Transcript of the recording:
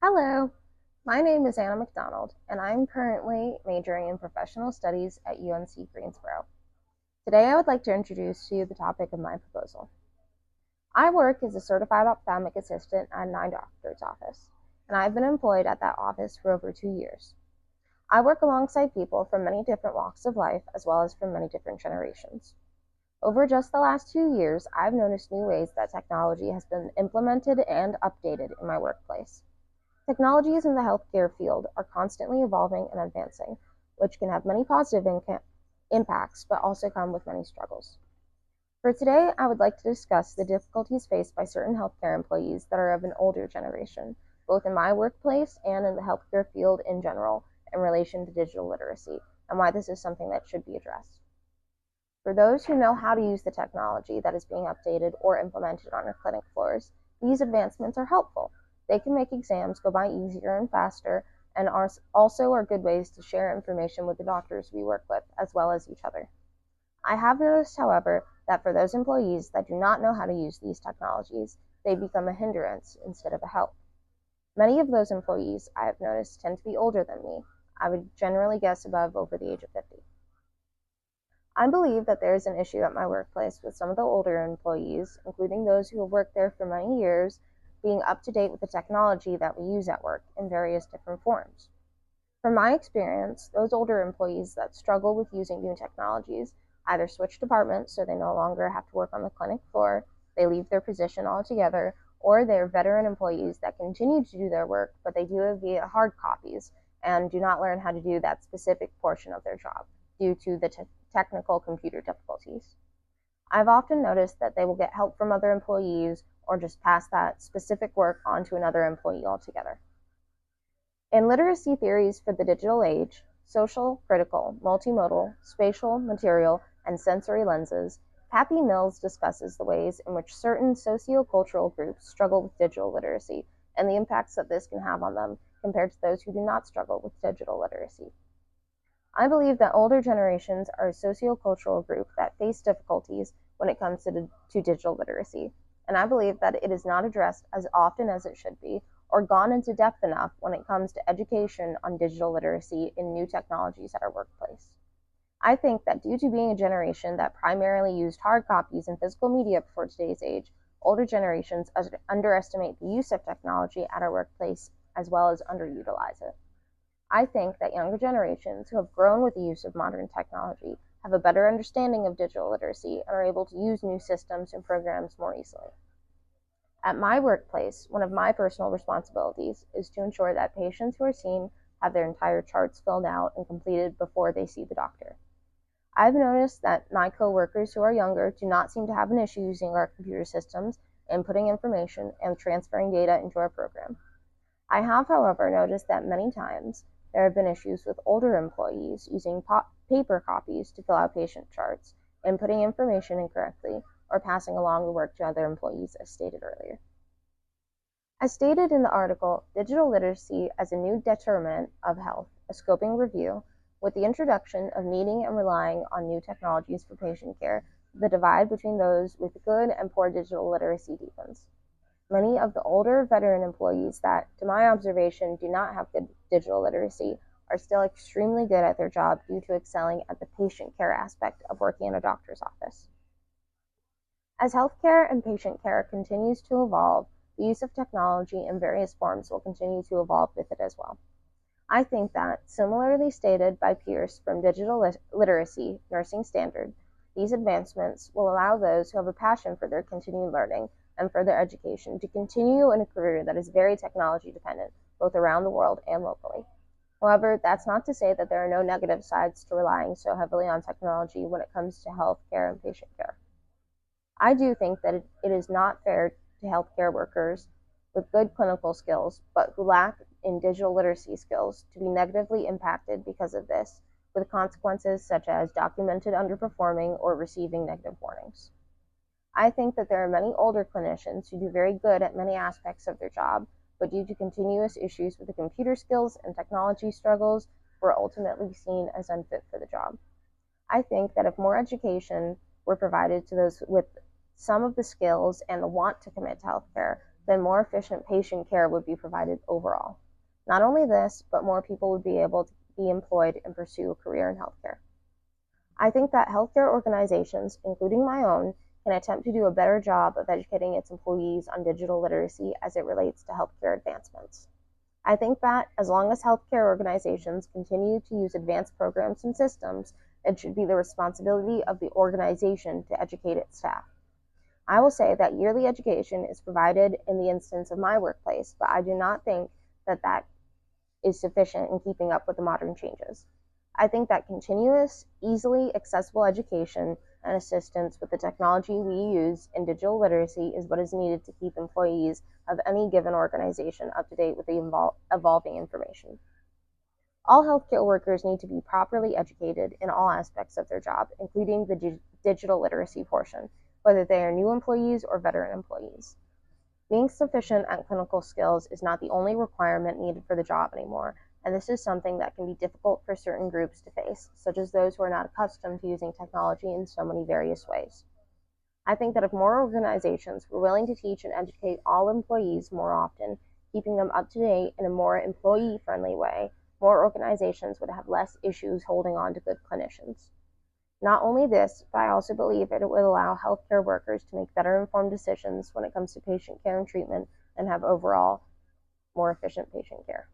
Hello, my name is Anna McDonald, and I'm currently majoring in professional studies at UNC Greensboro. Today, I would like to introduce to you the topic of my proposal. I work as a certified ophthalmic assistant at an eye doctor's office, and I've been employed at that office for over 2 years. I work alongside people from many different walks of life as well as from many different generations. Over just the last 2 years, I've noticed new ways that technology has been implemented and updated in my workplace. Technologies in the healthcare field are constantly evolving and advancing, which can have many positive impacts but also come with many struggles. For today, I would like to discuss the difficulties faced by certain healthcare employees that are of an older generation, both in my workplace and in the healthcare field in general, in relation to digital literacy, and why this is something that should be addressed. For those who know how to use the technology that is being updated or implemented on our clinic floors, these advancements are helpful. They can make exams go by easier and faster, and also are good ways to share information with the doctors we work with, as well as each other. I have noticed, however, that for those employees that do not know how to use these technologies, they become a hindrance instead of a help. Many of those employees, I have noticed, tend to be older than me. I would generally guess above over the age of 50. I believe that there is an issue at my workplace with some of the older employees, including those who have worked there for many years, being up to date with the technology that we use at work in various different forms. From my experience, those older employees that struggle with using new technologies either switch departments so they no longer have to work on the clinic floor, they leave their position altogether, or they're veteran employees that continue to do their work, but they do it via hard copies and do not learn how to do that specific portion of their job due to the technical computer difficulties. I've often noticed that they will get help from other employees or just pass that specific work on to another employee altogether. In literacy theories for the digital age, social, critical, multimodal, spatial, material, and sensory lenses, Kathy Mills discusses the ways in which certain sociocultural groups struggle with digital literacy and the impacts that this can have on them compared to those who do not struggle with digital literacy. I believe that older generations are a sociocultural group that face difficulties when it comes to digital literacy, and I believe that it is not addressed as often as it should be or gone into depth enough when it comes to education on digital literacy in new technologies at our workplace. I think that due to being a generation that primarily used hard copies and physical media before today's age, older generations underestimate the use of technology at our workplace as well as underutilize it. I think that younger generations who have grown with the use of modern technology have a better understanding of digital literacy and are able to use new systems and programs more easily. At my workplace, one of my personal responsibilities is to ensure that patients who are seen have their entire charts filled out and completed before they see the doctor. I've noticed that my coworkers who are younger do not seem to have an issue using our computer systems, inputting information, and transferring data into our program. I have, however, noticed that many times there have been issues with older employees using paper copies to fill out patient charts, inputting information incorrectly, or passing along the work to other employees, as stated earlier. As stated in the article, Digital Literacy as a New Determinant of Health, a Scoping Review, with the introduction of needing and relying on new technologies for patient care, the divide between those with good and poor digital literacy deepens. Many of the older veteran employees that, to my observation, do not have good digital literacy are still extremely good at their job due to excelling at the patient care aspect of working in a doctor's office. As healthcare and patient care continues to evolve, the use of technology in various forms will continue to evolve with it as well. I think that, similarly stated by Pierce from Digital Literacy Nursing Standard, these advancements will allow those who have a passion for their continued learning and further education to continue in a career that is very technology dependent, both around the world and locally. However, that's not to say that there are no negative sides to relying so heavily on technology when it comes to healthcare and patient care. I do think that it is not fair to healthcare workers with good clinical skills, but who lack in digital literacy skills, to be negatively impacted because of this, with consequences such as documented underperforming or receiving negative warnings. I think that there are many older clinicians who do very good at many aspects of their job, but due to continuous issues with the computer skills and technology struggles, were ultimately seen as unfit for the job. I think that if more education were provided to those with some of the skills and the want to commit to healthcare, then more efficient patient care would be provided overall. Not only this, but more people would be able to be employed and pursue a career in healthcare. I think that healthcare organizations, including my own, can attempt to do a better job of educating its employees on digital literacy as it relates to healthcare advancements. I think that as long as healthcare organizations continue to use advanced programs and systems, it should be the responsibility of the organization to educate its staff. I will say that yearly education is provided in the instance of my workplace, but I do not think that that is sufficient in keeping up with the modern changes. I think that continuous, easily accessible education and assistance with the technology we use in digital literacy is what is needed to keep employees of any given organization up to date with the evolving information. All healthcare workers need to be properly educated in all aspects of their job, including the digital literacy portion, whether they are new employees or veteran employees. Being sufficient at clinical skills is not the only requirement needed for the job anymore, and this is something that can be difficult for certain groups to face, such as those who are not accustomed to using technology in so many various ways. I think that if more organizations were willing to teach and educate all employees more often, keeping them up to date in a more employee-friendly way, more organizations would have less issues holding on to good clinicians. Not only this, but I also believe it would allow healthcare workers to make better informed decisions when it comes to patient care and treatment and have overall more efficient patient care.